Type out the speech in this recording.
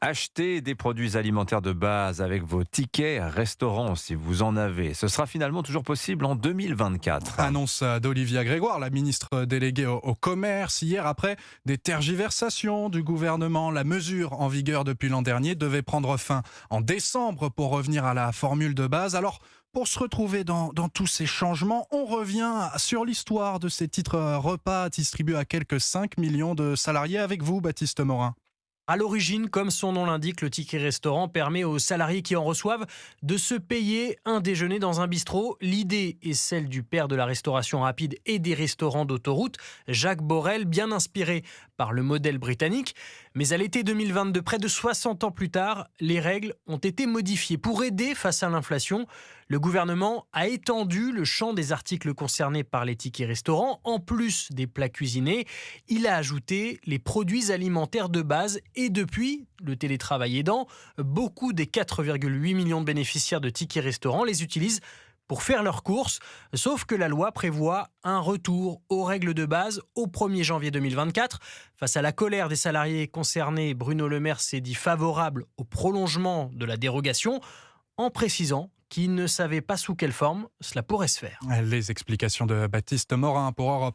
Achetez des produits alimentaires de base avec vos tickets restaurants si vous en avez. Ce sera finalement toujours possible en 2024. Annonce d'Olivia Grégoire, la ministre déléguée au commerce, hier après des tergiversations du gouvernement. La mesure en vigueur depuis l'an dernier devait prendre fin en décembre pour revenir à la formule de base. Alors, pour se retrouver dans tous ces changements, on revient sur l'histoire de ces titres repas distribués à quelques 5 millions de salariés avec vous, Baptiste Morin. À l'origine, comme son nom l'indique, le ticket restaurant permet aux salariés qui en reçoivent de se payer un déjeuner dans un bistrot. L'idée est celle du père de la restauration rapide et des restaurants d'autoroute, Jacques Borel, bien inspiré par le modèle britannique. Mais à l'été 2022, près de 60 ans plus tard, les règles ont été modifiées. Pour aider face à l'inflation, le gouvernement a étendu le champ des articles concernés par les tickets restaurants. En plus des plats cuisinés, il a ajouté les produits alimentaires de base. Et depuis, le télétravail aidant, beaucoup des 4,8 millions de bénéficiaires de tickets restaurants les utilisent pour faire leurs courses, sauf que la loi prévoit un retour aux règles de base au 1er janvier 2024. Face à la colère des salariés concernés, Bruno Le Maire s'est dit favorable au prolongement de la dérogation, en précisant qu'il ne savait pas sous quelle forme cela pourrait se faire. Les explications de Baptiste Morin pour Europe